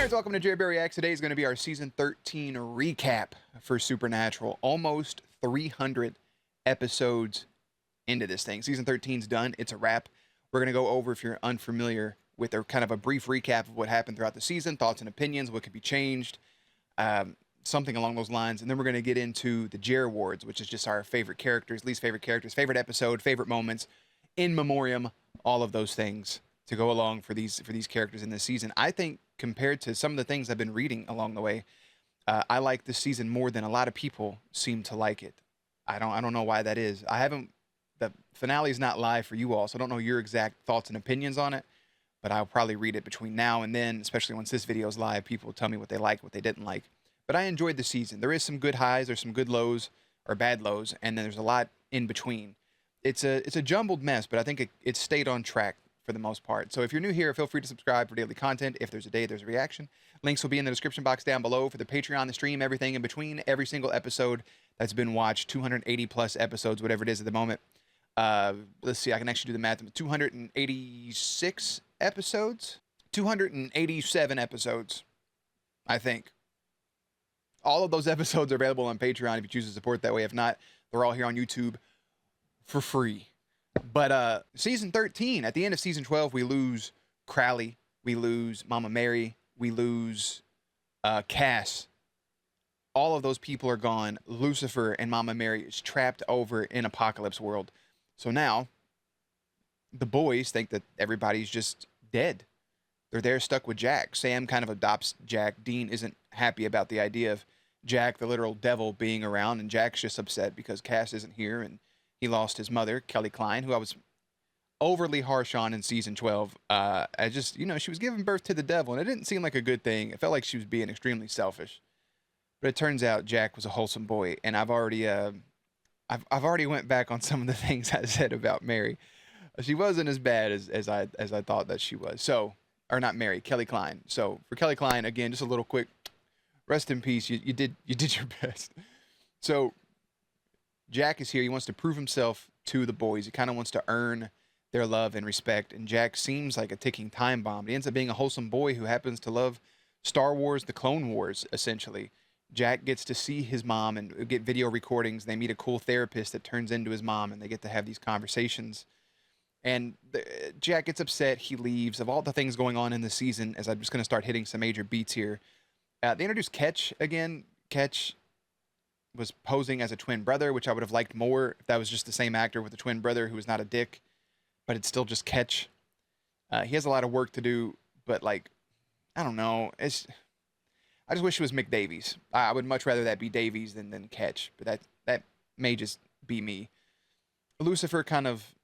Nerds, welcome to JerAwards. Today is going to be our Season 13 recap for Supernatural. Almost 300 episodes into this thing. Season 13's done. It's a wrap. We're going to go over, if you're unfamiliar, with a kind of a brief recap of what happened throughout the season, thoughts and opinions, what could be changed, something along those lines. And then we're going to get into the JerAwards, which is just our favorite characters, least favorite characters, favorite episode, favorite moments, in memoriam, all of those things to go along for these characters in this season. I think compared to some of the things I've been reading along the way, I like this season more than a lot of people seem to like it. I don't know why that is. The finale is not live for you all, so I don't know your exact thoughts and opinions on it, but I'll probably read it between now and then, especially once this video is live. People will tell me what they liked, what they didn't like. But I enjoyed the season. There is some good highs, there's some good lows, or bad lows, and then there's a lot in between. It's a jumbled mess, but I think it stayed on track for the most part. So if you're new here, feel free to subscribe for daily content. If there's a day, there's a reaction. Links will be in the description box down below for the Patreon, the stream, everything in between, every single episode that's been watched, 280 plus episodes, whatever it is at the moment. Let's see, I can actually do the math. 286 episodes? 287 episodes, I think. All of those episodes are available on Patreon if you choose to support that way. If not, they're all here on YouTube for free. But season 13, at the end of season 12, we lose Crowley, we lose Mama Mary, we lose Cass. All of those people are gone. Lucifer and Mama Mary is trapped over in Apocalypse World. So now, the boys think that everybody's just dead. They're there stuck with Jack. Sam kind of adopts Jack. Dean isn't happy about the idea of Jack, the literal devil, being around, and Jack's just upset because Cass isn't here, and he lost his mother, Kelly Klein, who I was overly harsh on in season 12. I just, she was giving birth to the devil, and it didn't seem like a good thing. It felt like she was being extremely selfish. But it turns out Jack was a wholesome boy, and I've already went back on some of the things I said about Mary. She wasn't as bad as I thought that she was. So, or not Mary, Kelly Klein. So for Kelly Klein, again, just a little quick rest in peace. You did your best. So Jack is here. He wants to prove himself to the boys. He kind of wants to earn their love and respect. And Jack seems like a ticking time bomb. He ends up being a wholesome boy who happens to love Star Wars, the Clone Wars, essentially. Jack gets to see his mom and get video recordings. They meet a cool therapist that turns into his mom, and they get to have these conversations. And Jack gets upset. He leaves. Of all the things going on in the season, as I'm just going to start hitting some major beats here, they introduced Ketch again. Ketch was posing as a twin brother, which I would have liked more if that was just the same actor with a twin brother who was not a dick, but it's still just Ketch. He has a lot of work to do, but I don't know. I just wish it was McDavies. I would much rather that be Davies than Ketch, but that may just be me. Lucifer kind of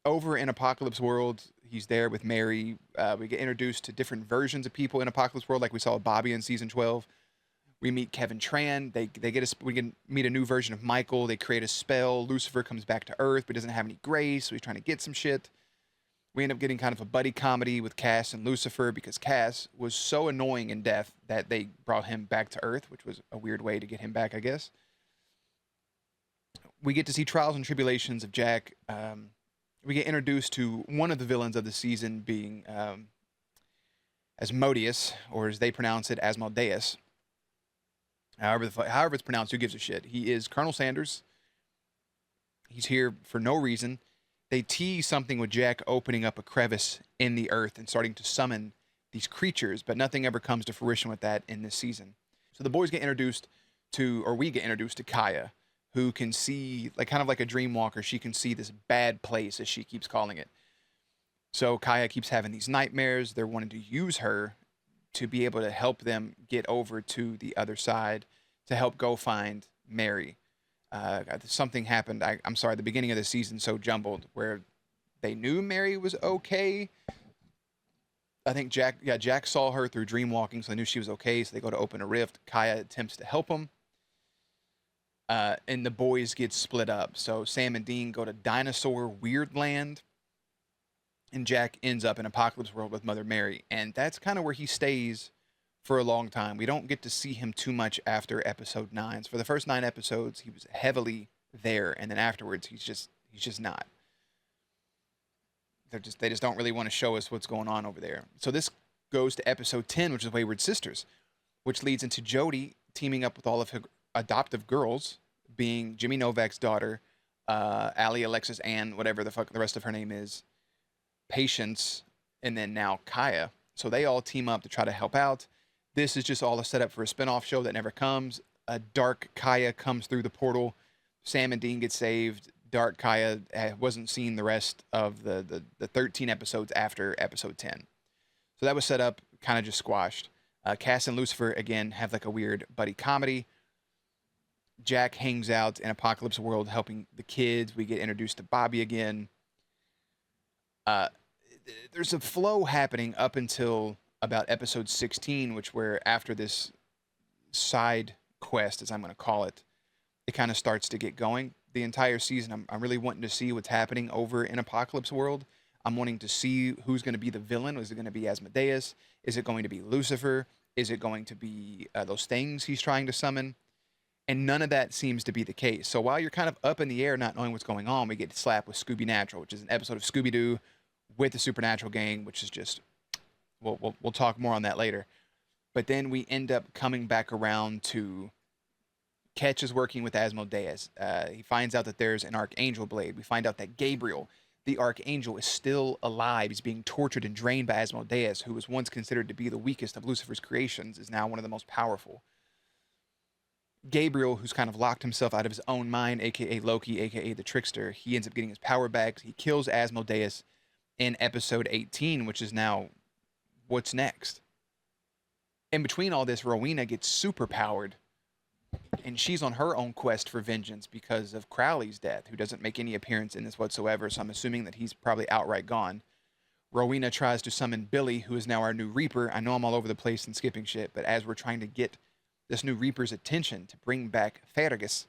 over in Apocalypse World. He's there with Mary. We get introduced to different versions of people in Apocalypse World, like we saw Bobby in season 12. We meet Kevin Tran. We can meet a new version of Michael. They create a spell. Lucifer comes back to Earth, but doesn't have any grace, so he's trying to get some shit. We end up getting kind of a buddy comedy with Cass and Lucifer because Cass was so annoying in death that they brought him back to Earth, which was a weird way to get him back, I guess. We get to see trials and tribulations of Jack. We get introduced to one of the villains of the season being Asmodeus, or as they pronounce it, Asmodeus. However it's pronounced, who gives a shit? He is Colonel Sanders. He's here for no reason. They tease something with Jack opening up a crevice in the earth and starting to summon these creatures, but nothing ever comes to fruition with that in this season. So the boys get introduced to, or we get introduced to Kaya, who can see, kind of like a dream walker. She can see this bad place, as she keeps calling it. So Kaya keeps having these nightmares. They're wanting to use her to be able to help them get over to the other side, to help go find Mary. Something happened, I'm sorry, the beginning of the season so jumbled, where they knew Mary was okay. I think Jack saw her through dream walking, so they knew she was okay, so they go to open a rift. Kaya attempts to help him. And the boys get split up. So Sam and Dean go to Dinosaur Weirdland, and Jack ends up in Apocalypse World with Mother Mary. And that's kind of where he stays for a long time. We don't get to see him too much after episode 9. So for the first 9 episodes, he was heavily there, and then afterwards, he's just not. They just don't really want to show us what's going on over there. So this goes to episode 10, which is Wayward Sisters, which leads into Jody teaming up with all of her adoptive girls, being Jimmy Novak's daughter, Allie, Alexis, Ann, whatever the fuck the rest of her name is, Patience, and then now Kaya. So they all team up to try to help out. This is just all a setup for a spinoff show that never comes. A dark Kaya comes through the portal. Sam and Dean get saved. Dark Kaya wasn't seen the rest of the 13 episodes after episode 10. So that was set up, kind of just squashed. Cass and Lucifer, again, have like a weird buddy comedy. Jack hangs out in Apocalypse World helping the kids. We get introduced to Bobby again. There's a flow happening up until about episode 16, which where after this side quest, as I'm going to call it, it kind of starts to get going. The entire season, I'm really wanting to see what's happening over in Apocalypse World. I'm wanting to see who's going to be the villain. Is it going to be Asmodeus? Is it going to be Lucifer? Is it going to be those things he's trying to summon? And none of that seems to be the case. So while you're kind of up in the air not knowing what's going on, we get slapped with Scooby Natural, which is an episode of Scooby-Doo with the Supernatural gang, which is just, we'll talk more on that later. But then we end up coming back around to Ketch is working with Asmodeus. He finds out that there's an Archangel blade. We find out that Gabriel, the Archangel, is still alive. He's being tortured and drained by Asmodeus, who was once considered to be the weakest of Lucifer's creations, is now one of the most powerful. Gabriel, who's kind of locked himself out of his own mind, a.k.a. Loki, a.k.a. the Trickster, he ends up getting his power back. He kills Asmodeus in episode 18, which is now what's next. In between all this, Rowena gets super powered, and she's on her own quest for vengeance because of Crowley's death, who doesn't make any appearance in this whatsoever, so I'm assuming that he's probably outright gone. Rowena tries to summon Billy, who is now our new Reaper. I know I'm all over the place and skipping shit, but as we're trying to get this new Reaper's attention to bring back Fergus,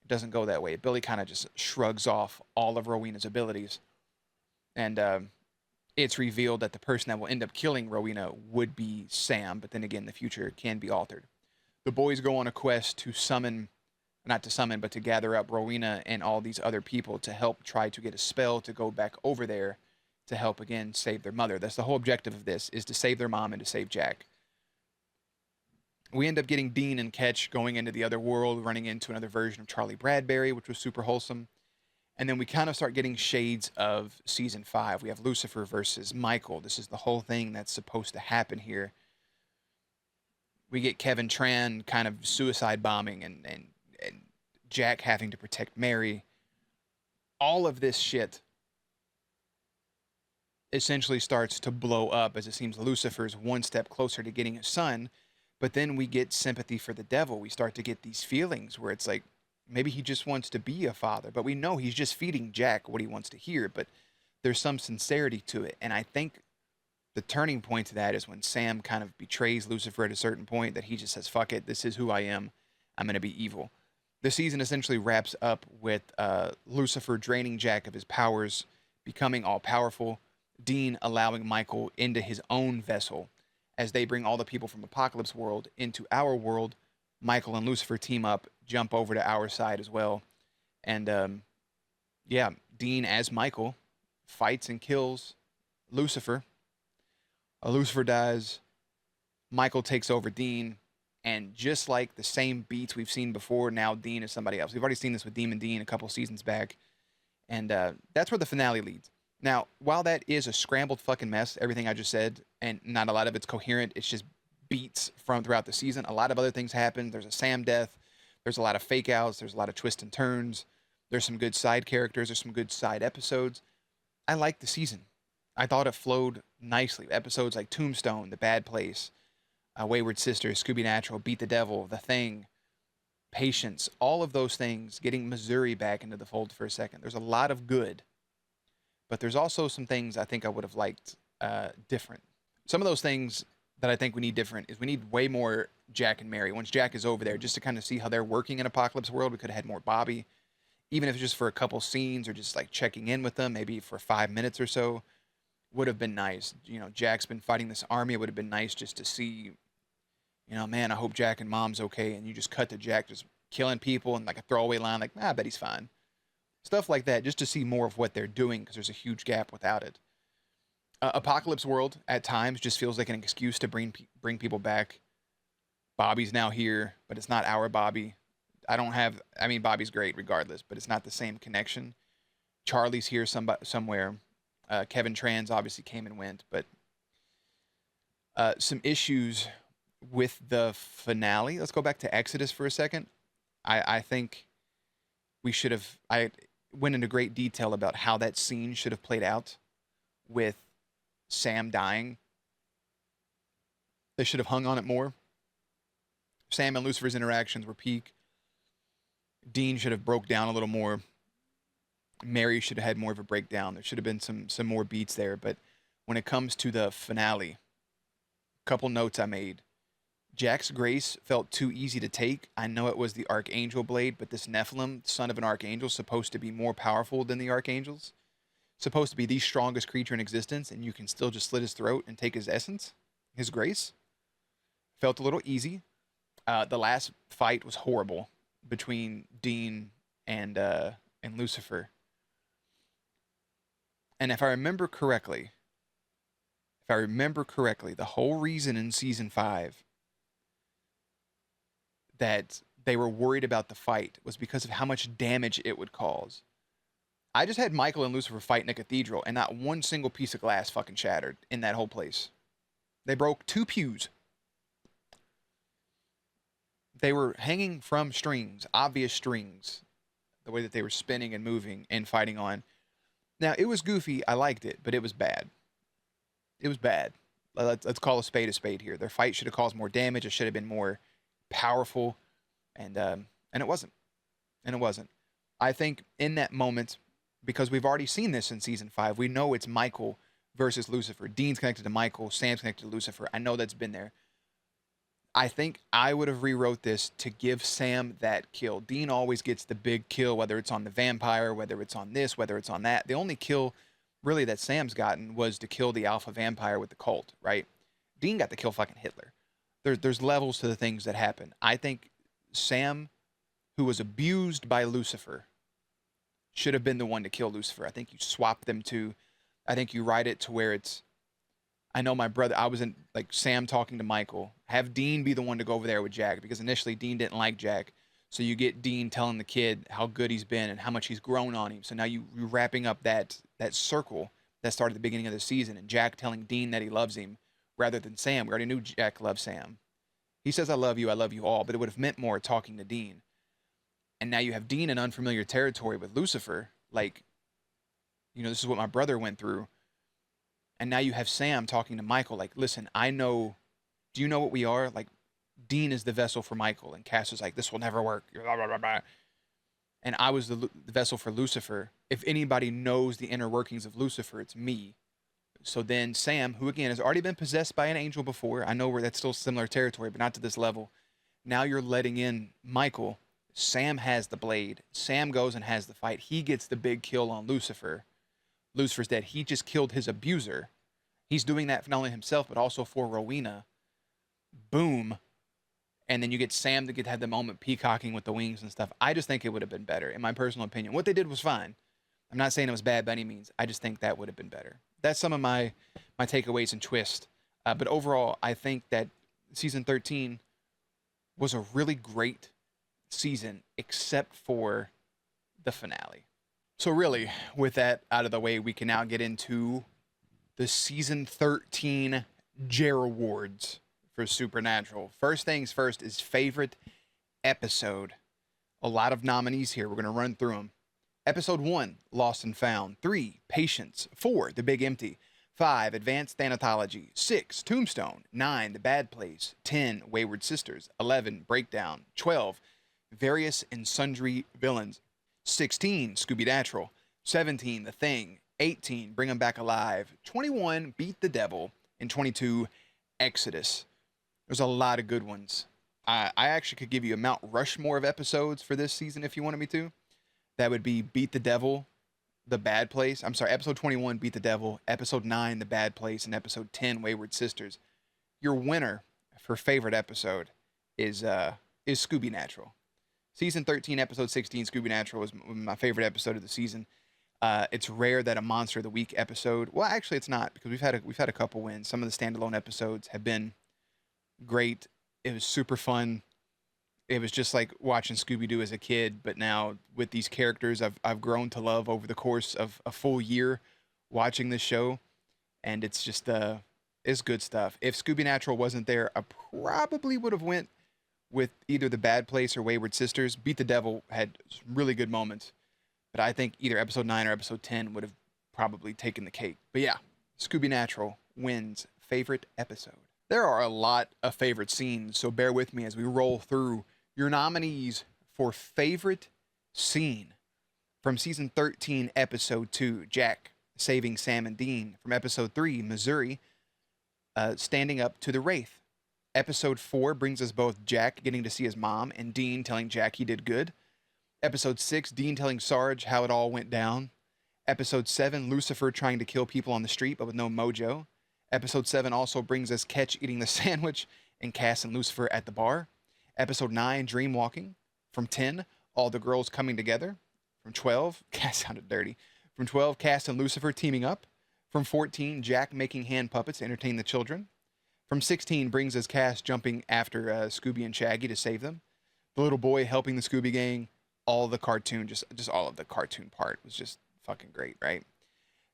it doesn't go that way. Billy kind of just shrugs off all of Rowena's abilities. And it's revealed that the person that will end up killing Rowena would be Sam, but then again, the future can be altered. The boys go on a quest to summon, not to summon, but to gather up Rowena and all these other people to help try to get a spell to go back over there to help, again, save their mother. That's the whole objective of this, is to save their mom and to save Jack. We end up getting Dean and Ketch going into the other world, running into another version of Charlie Bradbury, which was super wholesome. And then we kind of start getting shades of season 5. We have Lucifer versus Michael. This is the whole thing that's supposed to happen here. We get Kevin Tran kind of suicide bombing and Jack having to protect Mary. All of this shit essentially starts to blow up as it seems Lucifer's one step closer to getting a son. But then we get sympathy for the devil. We start to get these feelings where it's like, maybe he just wants to be a father, but we know he's just feeding Jack what he wants to hear, but there's some sincerity to it. And I think the turning point to that is when Sam kind of betrays Lucifer at a certain point, that he just says, fuck it, this is who I am. I'm going to be evil. The season essentially wraps up with Lucifer draining Jack of his powers, becoming all-powerful, Dean allowing Michael into his own vessel. As they bring all the people from Apocalypse World into our world, Michael and Lucifer team up, jump over to our side as well. And, yeah, Dean as Michael fights and kills Lucifer. Lucifer dies. Michael takes over Dean. And just like the same beats we've seen before, now Dean is somebody else. We've already seen this with Demon Dean a couple seasons back. And that's where the finale leads. Now, while that is a scrambled fucking mess, everything I just said, and not a lot of it's coherent, it's just beats from throughout the season. A lot of other things happen. There's a Sam death. There's a lot of fake outs. There's a lot of twists and turns. There's some good side characters. There's some good side episodes. I liked the season. I thought it flowed nicely. Episodes like Tombstone, The Bad Place, Wayward Sisters, Scooby Natural, Beat the Devil, The Thing, Patience, all of those things, getting Missouri back into the fold for a second. There's a lot of good, but there's also some things I think I would have liked different. Some of those things that I think we need different is we need way more Jack and Mary. Once Jack is over there, just to kind of see how they're working in Apocalypse World, we could have had more Bobby, even if it's just for a couple scenes or just like checking in with them, maybe for 5 minutes or so, would have been nice. You know, Jack's been fighting this army. It would have been nice just to see, you know, man, I hope Jack and Mom's okay. And you just cut to Jack just killing people and like a throwaway line like, I bet he's fine. Stuff like that, just to see more of what they're doing, because there's a huge gap without it. Apocalypse World at times just feels like an excuse to bring people back. Bobby's now here, but it's not our Bobby. I mean, Bobby's great regardless, but it's not the same connection. Charlie's here somewhere. Kevin Trans obviously came and went, but some issues with the finale. Let's go back to Exodus for a second. I think we should have. I went into great detail about how that scene should have played out with Sam dying. They should have hung on it more. Sam and Lucifer's interactions were peak. Dean should have broke down a little more. Mary should have had more of a breakdown. There should have been some more beats there. But when it comes to the finale, a couple notes I made. Jack's grace felt too easy to take. I know it was the Archangel blade, but this Nephilim, son of an Archangel, supposed to be more powerful than the Archangels. Supposed to be the strongest creature in existence, and you can still just slit his throat and take his essence, his grace. Felt a little easy. The last fight was horrible between Dean and Lucifer. And if I remember correctly, the whole reason in season 5 that they were worried about the fight was because of how much damage it would cause. I just had Michael and Lucifer fight in a cathedral, and not one single piece of glass fucking shattered in that whole place. They broke 2 pews. They were hanging from strings, obvious strings, the way that they were spinning and moving and fighting on. Now, it was goofy. I liked it, but it was bad. It was bad. Let's call a spade here. Their fight should have caused more damage. It should have been more powerful, and it wasn't. And it wasn't. I think in that moment, because we've already seen this in season 5, we know it's Michael versus Lucifer. Dean's connected to Michael. Sam's connected to Lucifer. I know that's been there. I think I would have rewrote this to give Sam that kill. Dean always gets the big kill, whether it's on the vampire, whether it's on this, whether it's on that. The only kill really that Sam's gotten was to kill the alpha vampire with the cult, right? Dean got to kill fucking Hitler. There's levels to the things that happen. I think Sam, who was abused by Lucifer, should have been the one to kill Lucifer. I think you swap them two. I think you write it to where it's, I know my brother, I was in, like, Sam talking to Michael. Have Dean be the one to go over there with Jack, because initially Dean didn't like Jack. So you get Dean telling the kid how good he's been and how much he's grown on him. So now you're wrapping up that circle that started at the beginning of the season, and Jack telling Dean that he loves him rather than Sam. We already knew Jack loved Sam. He says, I love you all, but it would have meant more talking to Dean. And now you have Dean in unfamiliar territory with Lucifer. Like, you know, this is what my brother went through. And now you have Sam talking to Michael, like, listen, I know, do you know what we are? Like, Dean is the vessel for Michael, and Cass is like, this will never work. Blah, blah, blah, blah. And I was the vessel for Lucifer. If anybody knows the inner workings of Lucifer, it's me. So then Sam, who again has already been possessed by an angel before, I know where that's still similar territory, but not to this level. Now you're letting in Michael. Sam has the blade. Sam goes and has the fight. He gets the big kill on Lucifer. Lucifer's dead. He just killed his abuser. He's doing that for not only himself, but also for Rowena. Boom. And then you get Sam to have the moment peacocking with the wings and stuff. I just think it would have been better, in my personal opinion. What they did was fine. I'm not saying it was bad by any means. I just think that would have been better. That's some of my takeaways and twist. But overall, I think that season 13 was a really great season, except for the finale. So really, with that out of the way, we can now get into the season 13 JerAwards for Supernatural. First things first is favorite episode. A lot of nominees here. We're going to run through them. Episode 1, Lost and Found. 3, Patience. 4, The Big Empty. 5, Advanced Thanatology. 6, Tombstone. 9, The Bad Place. 10, Wayward Sisters. 11, Breakdown. 12, Various and Sundry Villains. 16, Scooby-Natural. 17, The Thing. 18, Bring 'Em Back Alive. 21, Beat the Devil. And 22, Exodus. There's a lot of good ones. I actually could give you a Mount Rushmore of episodes for this season if you wanted me to. That would be Beat the Devil, The Bad Place. I'm sorry, episode 21, Beat the Devil. Episode 9, The Bad Place. And episode 10, Wayward Sisters. Your winner for favorite episode is Scooby-Natural. Season 13, episode 16, Scooby-Natural was my favorite episode of the season. It's rare that a Monster of the Week episode. Well, actually, it's not because we've had a couple wins. Some of the standalone episodes have been great. It was super fun. It was just like watching Scooby Doo as a kid, but now with these characters, I've grown to love over the course of a full year watching this show, and it's just it's good stuff. If Scooby Natural wasn't there, I probably would have went with either The Bad Place or Wayward Sisters. Beat the Devil had really good moments, but I think either episode 9 or episode 10 would have probably taken the cake. But yeah, Scooby Natural wins favorite episode. There are a lot of favorite scenes, so bear with me as we roll through your nominees for favorite scene from season 13, episode 2, Jack saving Sam and Dean. From episode 3, Missouri, standing up to the Wraith. Episode 4 brings us both Jack getting to see his mom and Dean telling Jack he did good. Episode 6, Dean telling Sarge how it all went down. Episode 7, Lucifer trying to kill people on the street but with no mojo. Episode 7 also brings us Ketch eating the sandwich and Cass and Lucifer at the bar. Episode 9, Dream Walking. From 10, all the girls coming together. From 12, Cass sounded dirty. From 12, Cass and Lucifer teaming up. From 14, Jack making hand puppets to entertain the children. From 16 brings us Cass jumping after Scooby and Shaggy to save them. The little boy helping the Scooby gang. All the cartoon, just all of the cartoon part was just fucking great, right?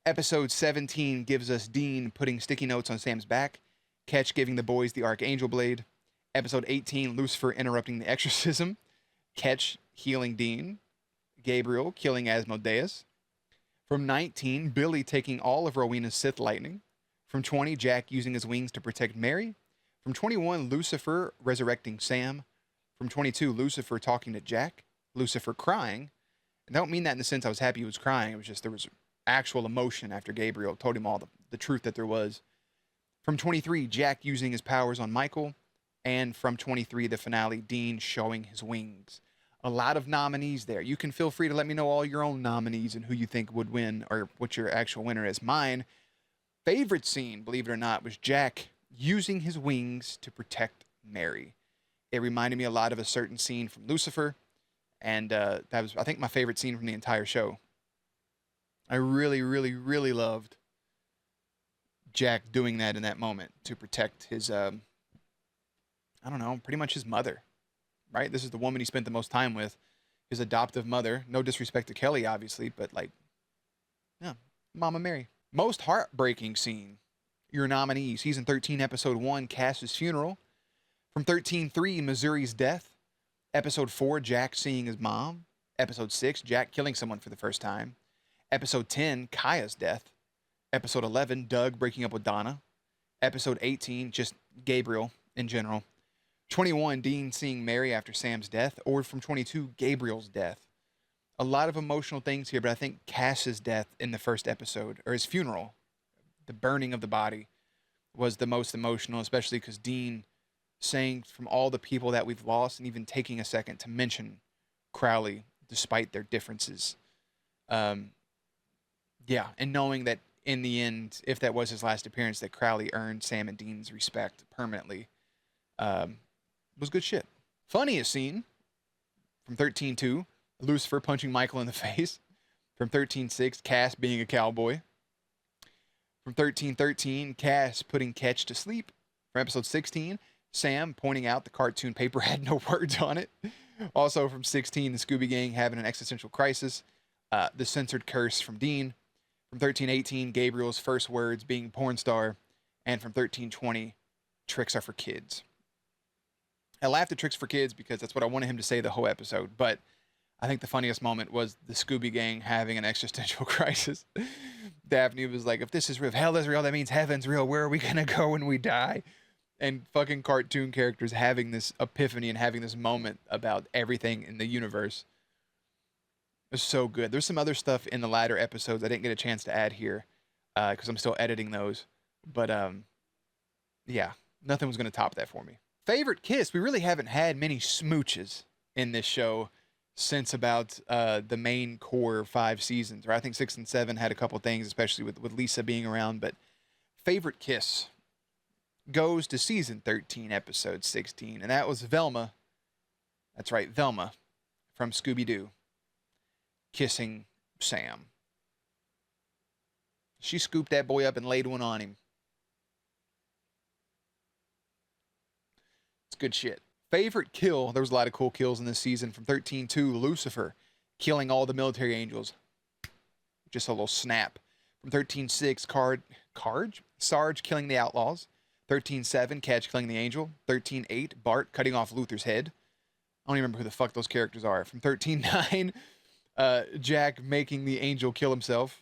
Episode 17 gives us Dean putting sticky notes on Sam's back. Ketch giving the boys the Archangel Blade. Episode 18, Lucifer interrupting the exorcism. Ketch healing Dean. Gabriel killing Asmodeus. From 19, Billy taking all of Rowena's Sith lightning. From 20, Jack using his wings to protect Mary. From 21, Lucifer resurrecting Sam. From 22, Lucifer talking to Jack. Lucifer crying. And I don't mean that in the sense I was happy he was crying. It was just there was actual emotion after Gabriel told him all the truth that there was. From 23, Jack using his powers on Michael. And from 23, the finale, Dean showing his wings. A lot of nominees there. You can feel free to let me know all your own nominees and who you think would win or what your actual winner is. Mine favorite scene, believe it or not, was Jack using his wings to protect Mary. It reminded me a lot of a certain scene from Lucifer, and that was, I think, my favorite scene from the entire show. I really, really, really loved Jack doing that in that moment to protect his, I don't know, pretty much his mother, right? This is the woman he spent the most time with, his adoptive mother. No disrespect to Kelly, obviously, but like, yeah, Mama Mary. Most heartbreaking scene, your nominee, season 13, episode 1, Cass's funeral. From 13-3, Missouri's death. Episode 4, Jack seeing his mom. Episode 6, Jack killing someone for the first time. Episode 10, Kaya's death. Episode 11, Doug breaking up with Donna. Episode 18, just Gabriel in general. 21, Dean seeing Mary after Sam's death. Or from 22, Gabriel's death. A lot of emotional things here, but I think Cass's death in the first episode, or his funeral, the burning of the body, was the most emotional, especially because Dean saying from all the people that we've lost and even taking a second to mention Crowley despite their differences. Yeah, and knowing that in the end, if that was his last appearance, that Crowley earned Sam and Dean's respect permanently, was good shit. Funniest scene from 13-2, Lucifer punching Michael in the face. From 13-6, Cass being a cowboy. From 13-13, Cass putting Ketch to sleep. From episode 16, Sam pointing out the cartoon paper had no words on it. Also from 16, the Scooby Gang having an existential crisis. The censored curse from Dean. From 13-18, Gabriel's first words being porn star. And from 13-20, tricks are for kids. I laughed at tricks for kids because that's what I wanted him to say the whole episode. But I think the funniest moment was the Scooby Gang having an existential crisis. Daphne was like, if this is real, if hell is real, that means heaven's real. Where are we going to go when we die? And fucking cartoon characters having this epiphany and having this moment about everything in the universe. It was so good. There's some other stuff in the latter episodes I didn't get a chance to add here because I'm still editing those. But yeah, nothing was going to top that for me. Favorite kiss. We really haven't had many smooches in this show since about the main core 5 seasons. Or I think 6 and 7 had a couple things, especially with Lisa being around. But favorite kiss goes to season 13, episode 16. And that was Velma. That's right, Velma from Scooby-Doo kissing Sam. She scooped that boy up and laid one on him. It's good shit. Favorite kill, there was a lot of cool kills in this season. From 13-2, Lucifer, killing all the military angels. Just a little snap. From 13-6, Sarge killing the outlaws. 13-7, Catch killing the angel. 13-8, Bart cutting off Luther's head. I don't even remember who the fuck those characters are. From 13-9, Jack making the angel kill himself.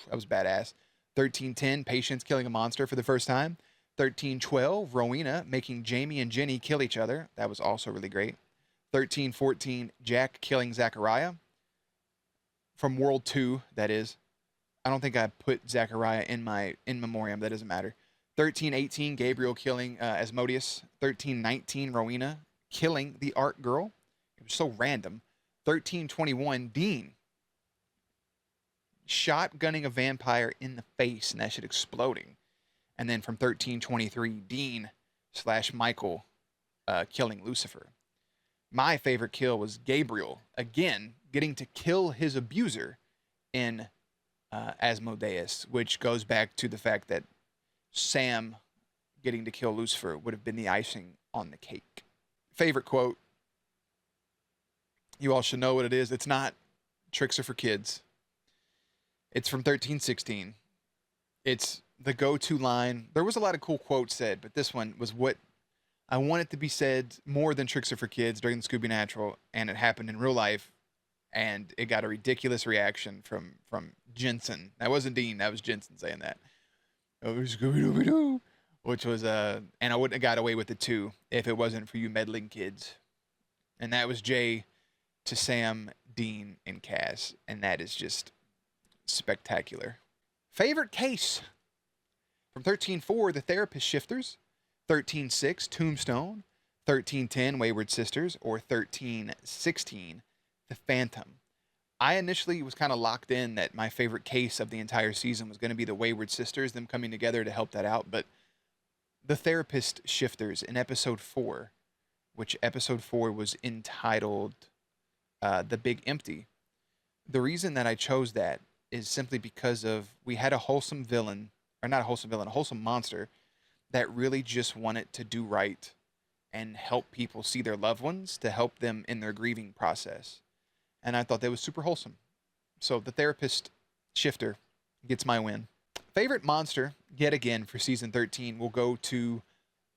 That was badass. 13-10, Patience killing a monster for the first time. 13-12, Rowena making Jamie and Jenny kill each other. That was also really great. 13-14, Jack killing Zachariah. From World 2, that is. I don't think I put Zachariah in Memoriam. That doesn't matter. 13-18, Gabriel killing Asmodeus. 13-19, Rowena killing the art girl. It was so random. 13-21, Dean shotgunning a vampire in the face and that shit exploding. And then from 13-23, Dean / Michael killing Lucifer. My favorite kill was Gabriel, again, getting to kill his abuser in Asmodeus, which goes back to the fact that Sam getting to kill Lucifer would have been the icing on the cake. Favorite quote. You all should know what it is. It's not "Tricks are for kids." It's from 13-16. It's the go-to line. There was a lot of cool quotes said, but this one was what I wanted to be said more than "Tricks are for kids" during the Scooby Natural, and it happened in real life, and it got a ridiculous reaction from Jensen. That wasn't Dean. That was Jensen saying that. Oh, Scooby-Dooby-Doo. Which was, and I wouldn't have got away with it too if it wasn't for you meddling kids. And that was Jay to Sam, Dean, and Cass. And that is just spectacular. Favorite case. From 13-4, The Therapist Shifters. 13-6, Tombstone. 13-10, Wayward Sisters. Or 13-16, The Phantom. I initially was kind of locked in that my favorite case of the entire season was going to be the Wayward Sisters, them coming together to help that out. But The Therapist Shifters in episode 4, which episode 4 was entitled The Big Empty. The reason that I chose that is simply because of we had a wholesome villain, or not a wholesome villain, a wholesome monster that really just wanted to do right and help people see their loved ones to help them in their grieving process. And I thought that was super wholesome. So The Therapist Shifter gets my win. Favorite monster, yet again, for season 13 will go to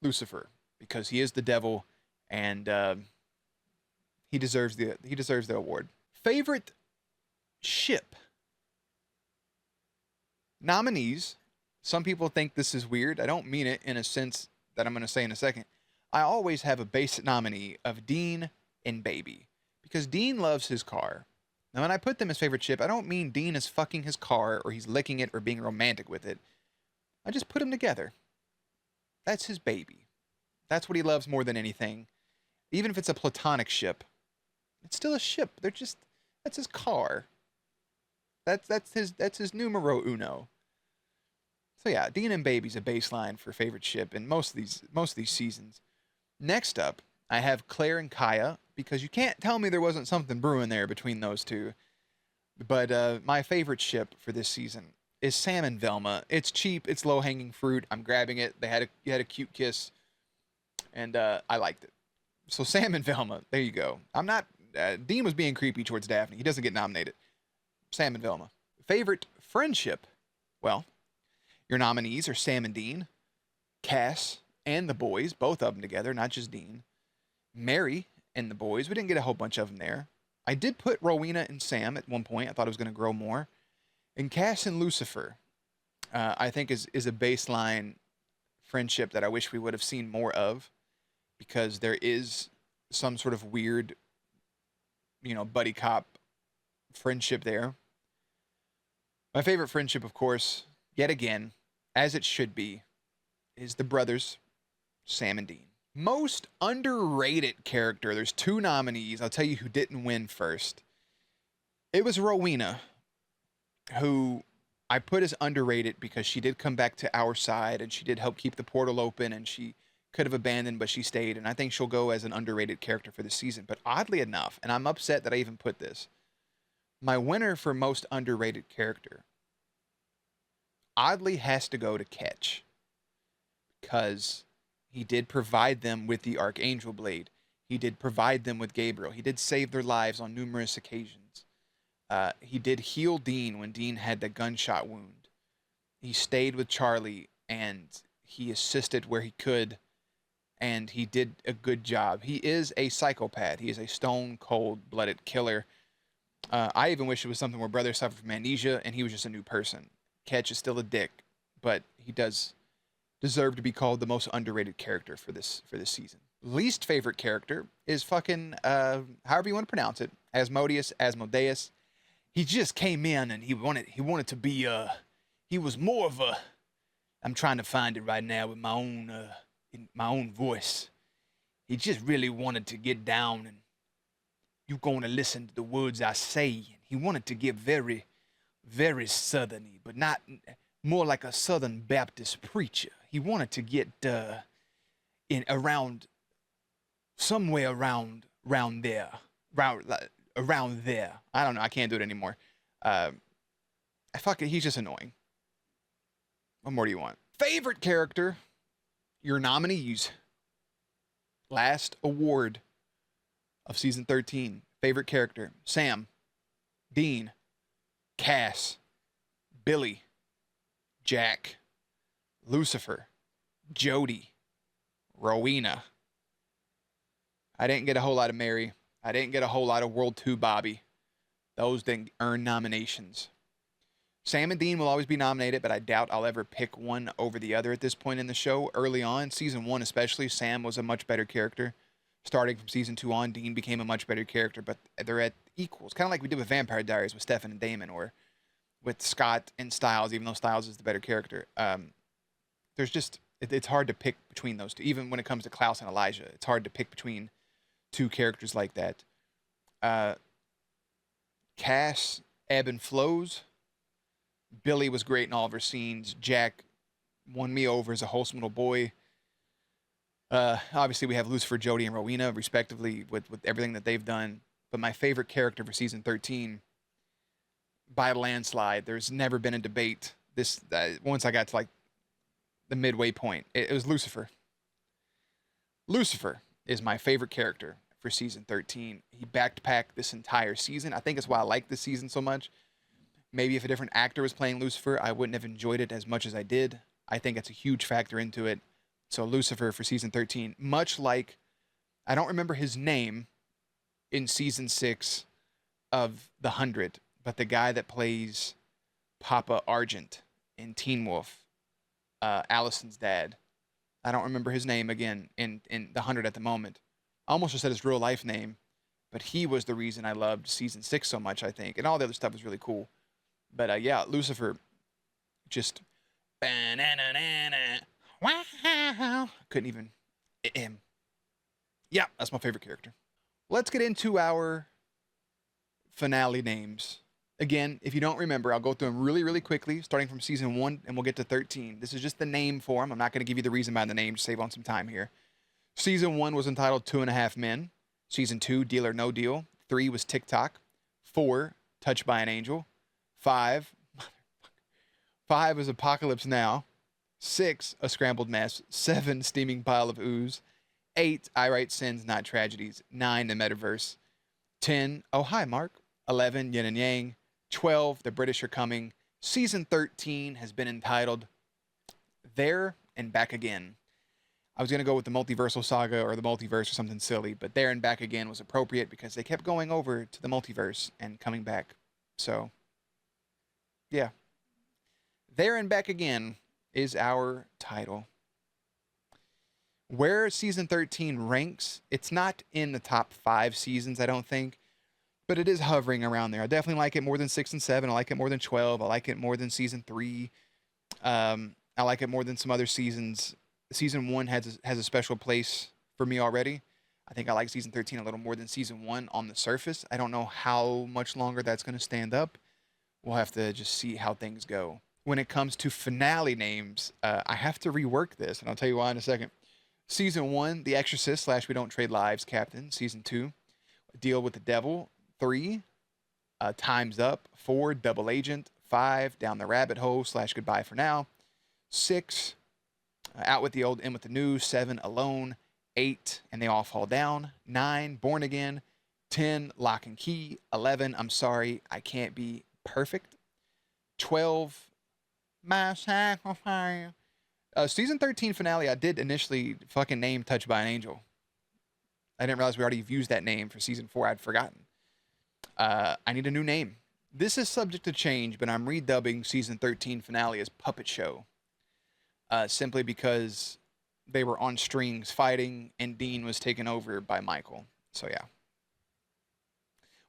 Lucifer, because he is the devil, and he deserves the award. Favorite ship. Nominees. Some people think this is weird. I don't mean it in a sense that I'm going to say in a second. I always have a base nominee of Dean and Baby, because Dean loves his car. Now, when I put them as favorite ship, I don't mean Dean is fucking his car or he's licking it or being romantic with it. I just put them together. That's his baby. That's what he loves more than anything. Even if it's a platonic ship, it's still a ship. That's his car. That's his numero uno. So yeah, Dean and Baby's a baseline for favorite ship in most of these seasons. Next up, I have Claire and Kaya, because you can't tell me there wasn't something brewing there between those two. But my favorite ship for this season is Sam and Velma. It's cheap, it's low-hanging fruit. I'm grabbing it. You had a cute kiss, and I liked it. So Sam and Velma, there you go. I'm not. Dean was being creepy towards Daphne. He doesn't get nominated. Sam and Velma. Favorite friendship? Well, your nominees are Sam and Dean, Cass and the boys, both of them together, not just Dean. Mary and the boys. We didn't get a whole bunch of them there. I did put Rowena and Sam at one point. I thought it was going to grow more. And Cass and Lucifer, I think is a baseline friendship that I wish we would have seen more of, because there is some sort of weird, buddy cop friendship there. My favorite friendship, of course, yet again, as it should be, is the brothers, Sam and Dean. Most underrated character. There's 2 nominees. I'll tell you who didn't win first. It was Rowena, who I put as underrated because she did come back to our side and she did help keep the portal open, and she could have abandoned, but she stayed. And I think she'll go as an underrated character for the season. But oddly enough, and I'm upset that I even put this, my winner for most underrated character oddly has to go to Ketch, because he did provide them with the Archangel Blade. He did provide them with Gabriel. He did save their lives on numerous occasions. He did heal Dean when Dean had the gunshot wound. He stayed with Charlie and he assisted where he could, and he did a good job. He is a psychopath. He is a stone cold blooded killer. I even wish it was something where Brother suffered from amnesia and he was just a new person. Ketch is still a dick, but he does deserve to be called the most underrated character for this season. Least favorite character is fucking however you want to pronounce it, Asmodeus. He just came in and he wanted to be he was more of a, I'm trying to find it right now with my own voice. He just really wanted to get down and you gonna listen to the words I say. He wanted to get very, very southerny, but not more like a Southern Baptist preacher. He wanted to get in around somewhere around there. Around there. I don't know. I can't do it anymore. Fuck it. He's just annoying. What more do you want? Favorite character? Your nominees. Last award of season 13. Favorite character: Sam, Dean, Cass, Billy, Jack, Lucifer, Jody, Rowena. I didn't get a whole lot of Mary. I didn't get a whole lot of World 2 Bobby. Those didn't earn nominations. Sam and Dean will always be nominated, but I doubt I'll ever pick one over the other at this point in the show. Early on, season 1 especially, Sam was a much better character. Starting from season 2 on, Dean became a much better character, but they're at equals. Kind of like we did with Vampire Diaries with Stefan and Damon, or with Scott and Styles, even though Styles is the better character. There's just, it's hard to pick between those two. Even when it comes to Klaus and Elijah, it's hard to pick between two characters like that. Cass, ebb and flows. Billy was great in all of her scenes. Jack won me over as a wholesome little boy. Obviously, we have Lucifer, Jody, and Rowena, respectively, with everything that they've done. But my favorite character for season 13, by a landslide, there's never been a debate. This once I got to like the midway point, it was Lucifer. Lucifer is my favorite character for season 13. He backpacked this entire season. I think that's why I like this season so much. Maybe if a different actor was playing Lucifer, I wouldn't have enjoyed it as much as I did. I think it's a huge factor into it. So Lucifer for season 13, much like, I don't remember his name in season 6 of The 100, but the guy that plays Papa Argent in Teen Wolf, Allison's dad. I don't remember his name again in The 100 at the moment. I almost just said his real life name, but he was the reason I loved season 6 so much, I think. And all the other stuff was really cool. But yeah, Lucifer, just... Wow. Couldn't even... Yeah, that's my favorite character. Let's get into our finale names. Again, if you don't remember, I'll go through them really, really quickly, starting from season 1, and we'll get to 13. This is just the name for them. I'm not going to give you the reason behind the name to save on some time here. Season 1 was entitled 2.5 Men. Season 2, Deal or No Deal. 3 was TikTok. 4, Touched by an Angel. 5 was Apocalypse Now. 6, A Scrambled Mess. 7, Steaming Pile of Ooze. 8, I Write Sins, Not Tragedies. 9, The Metaverse. 10, Oh Hi Mark. 11, Yin and Yang. 12, The British Are Coming. Season 13 has been entitled There and Back Again. I was going to go with the Multiversal Saga or the Multiverse or something silly, but There and Back Again was appropriate because they kept going over to the multiverse and coming back. So, yeah. There and Back Again is our title. Where season 13 ranks, it's not in the top 5 seasons, I don't think, but it is hovering around there. I definitely like it more than 6 and 7. I like it more than 12. I like it more than season 3. I like it more than some other seasons. Season 1 has a special place for me already. I think I like season 13 a little more than season 1 on the surface. I don't know how much longer that's going to stand up. We'll have to just see how things go. When it comes to finale names, I have to rework this, and I'll tell you why in a second. Season 1, The Exorcist / We Don't Trade Lives Captain. Season 2, Deal with the Devil. 3, Time's Up. 4, Double Agent. 5, Down the Rabbit Hole / Goodbye for Now. 6, Out with the Old, In with the New. 7, Alone. 8, And They All Fall Down. 9, Born Again. 10, Lock and Key. 11, I'm Sorry, I Can't Be Perfect. 12, My Sacrifice. Season 13 finale, I did initially fucking name Touched by an Angel. I didn't realize we already used that name for season 4. I'd forgotten. I need a new name. This is subject to change, but I'm redubbing season 13 finale as Puppet Show. Simply because they were on strings fighting and Dean was taken over by Michael. So yeah.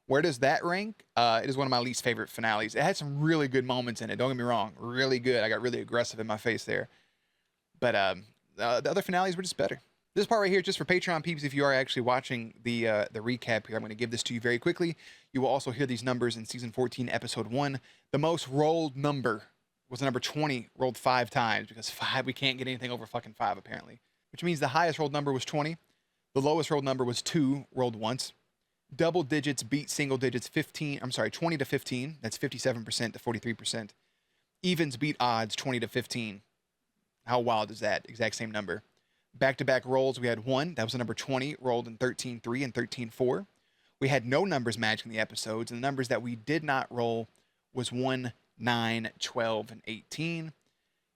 Where does that rank? It is one of my least favorite finales. It had some really good moments in it. Don't get me wrong. Really good. I got really aggressive in my face there. But the other finales were just better. This part right here, just for Patreon peeps, if you are actually watching the recap here, I'm going to give this to you very quickly. You will also hear these numbers in Season 14, Episode 1. The most rolled number was the number 20, rolled 5 times, because 5, we can't get anything over fucking 5, apparently. Which means the highest rolled number was 20. The lowest rolled number was 2, rolled once. Double digits beat single digits 20 to 15. That's 57% to 43%. Evens beat odds 20 to 15. How wild is that? Exact same number. Back-to-back rolls, we had 1. That was the number 20, rolled in 13-3 and 13-4. We had no numbers matching the episodes, and the numbers that we did not roll was 1, 9, 12, and 18.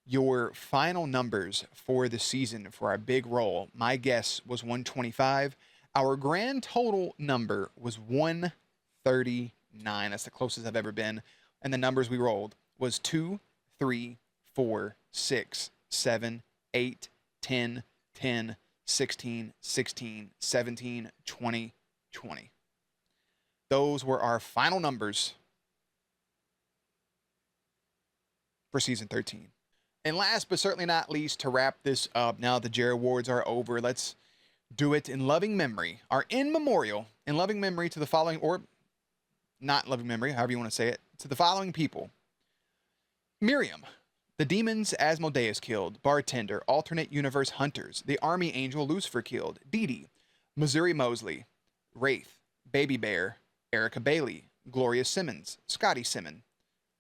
Your final numbers for the season for our big roll, my guess was 125. Our grand total number was 139. That's the closest I've ever been. And the numbers we rolled was 2, 3, 4, 6, 7, 8, 10, 10, 16, 16, 17, 20, 20. Those were our final numbers for season 13. And last but certainly not least, to wrap this up, now the JerAwards are over, let's do it in loving memory, our in memorial, in loving memory to the following, or not loving memory, however you want to say it, to the following people. Miriam, the demons Asmodeus killed, bartender, alternate universe hunters, the army angel Lucifer killed, Dee Dee, Missouri Mosley, Wraith, Baby Bear, Erica Bailey, Gloria Simmons, Scotty Simon,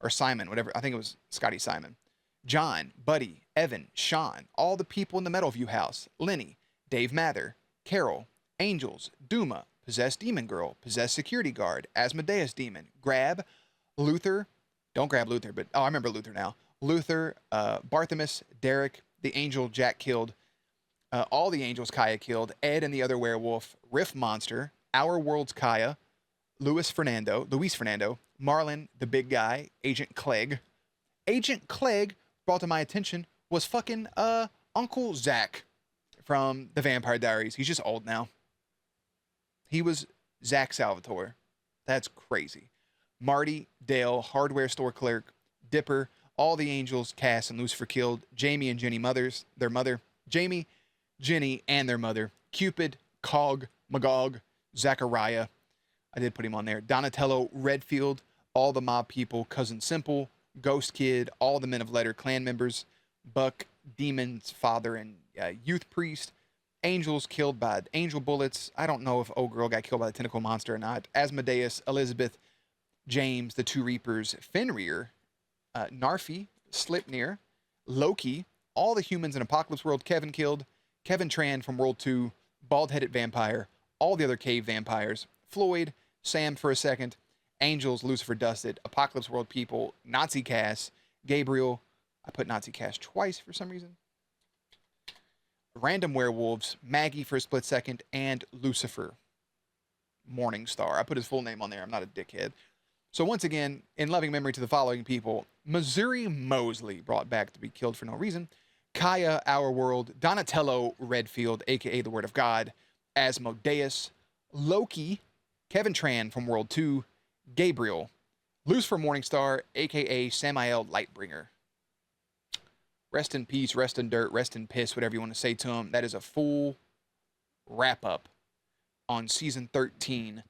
or Simon, whatever, I think it was Scotty Simon, John, Buddy, Evan, Sean, all the people in the Meadowview house, Lenny, Dave Mather, Carol, Angels, Duma, Possessed Demon Girl, Possessed Security Guard, Asmodeus Demon, Grab, Luther, don't grab Luther, but, oh, I remember Luther now, Luther, Barthamus, Derek, the angel Jack killed, all the angels Kaya killed, Ed and the other werewolf, Riff Monster, Our World's Kaya, Luis Fernando, Marlon, the big guy, Agent Clegg. Agent Clegg, brought to my attention, was fucking Uncle Zach from the Vampire Diaries. He's just old now. He was Zach Salvatore. That's crazy. Marty, Dale, hardware store clerk, Dipper, all the angels, Cass and Lucifer killed, Jamie and Jenny their mother, Jamie, Jenny, and their mother, Cupid, Cog, Magog, Zachariah, I did put him on there, Donatello, Redfield, all the mob people, Cousin Simple, Ghost Kid, all the Men of Letter clan members, Buck, Demon's father and youth priest, angels killed by angel bullets. I don't know if old girl got killed by the tentacle monster or not. Asmodeus, Elizabeth, James, the two Reapers, Fenrir, Narfi, Slipnir, Loki, all the humans in Apocalypse World Kevin killed, Kevin Tran from World 2, Bald-Headed Vampire, all the other cave vampires, Floyd, Sam for a second, Angels, Lucifer dusted, Apocalypse World people, Nazi Cass, Gabriel, I put Nazi Cass twice for some reason, Random Werewolves, Maggie for a split second, and Lucifer, Morningstar. I put his full name on there, I'm not a dickhead. So once again, in loving memory to the following people, Missouri Mosley, brought back to be killed for no reason, Kaya, Our World, Donatello, Redfield, a.k.a. the Word of God, Asmodeus, Loki, Kevin Tran from World 2, Gabriel, Lucifer Morningstar, a.k.a. Samael Lightbringer. Rest in peace, rest in dirt, rest in piss, whatever you want to say to him. That is a full wrap-up on Season 13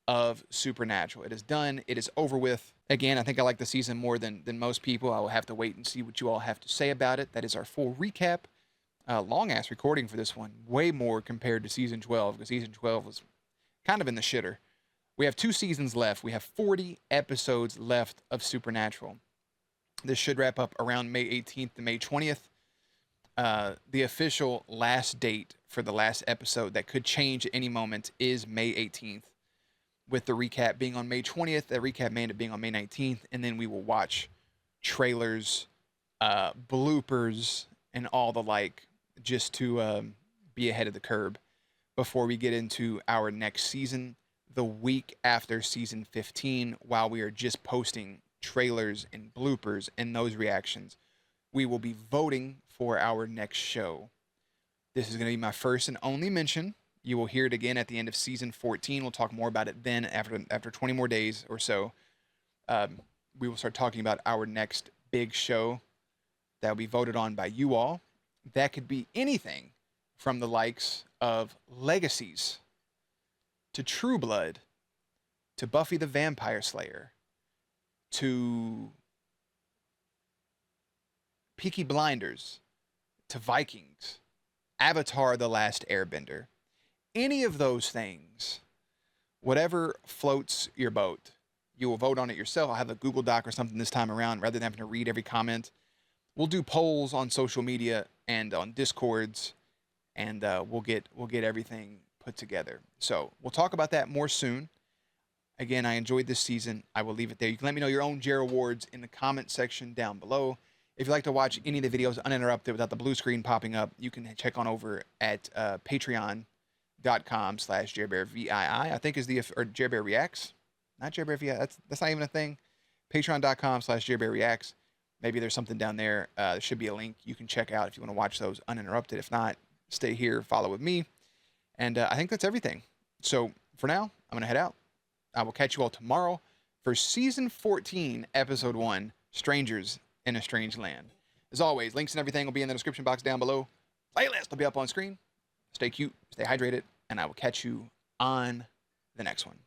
of Supernatural. It is done. It is over with. Again, I think I like the season more than most people. I will have to wait and see what you all have to say about it. That is our full recap. Long-ass recording for this one. Way more compared to Season 12, because Season 12 was kind of in the shitter. We have 2 seasons left. We have 40 episodes left of Supernatural. This should wrap up around May 18th to May 20th. The official last date for the last episode that could change at any moment is May 18th, with the recap being on May 20th. The recap may end up being on May 19th, and then we will watch trailers, bloopers, and all the like, just to be ahead of the curve before we get into our next season, the week after season 15, while we are just posting trailers and bloopers and those reactions. We will be voting for our next show. This is going to be my first and only mention. You will hear it again at the end of season 14. We'll talk more about it then after 20 more days or so. We will start talking about our next big show that will be voted on by you all. That could be anything from the likes of Legacies to True Blood to Buffy the Vampire Slayer to Peaky Blinders to Vikings, Avatar The Last Airbender. Any of those things, whatever floats your boat, you will vote on it yourself. I'll have a Google Doc or something this time around rather than having to read every comment. We'll do polls on social media and on Discords, and we'll get everything put together. So we'll talk about that more soon. Again, I enjoyed this season. I will leave it there. You can let me know your own JerAwards in the comment section down below. If you'd like to watch any of the videos uninterrupted without the blue screen popping up, you can check on over at patreon.com/JerBearVII, I think is or JerBear Reacts. Not JerBear VI. That's not even a thing. Patreon.com/JerBear Reacts. Maybe there's something down there. There should be a link you can check out if you want to watch those uninterrupted. If not, stay here, follow with me. And I think that's everything. So for now, I'm going to head out. I will catch you all tomorrow for Season 14, Episode 1, Strangers in a Strange Land. As always, links and everything will be in the description box down below. Playlist will be up on screen. Stay cute, stay hydrated, and I will catch you on the next one.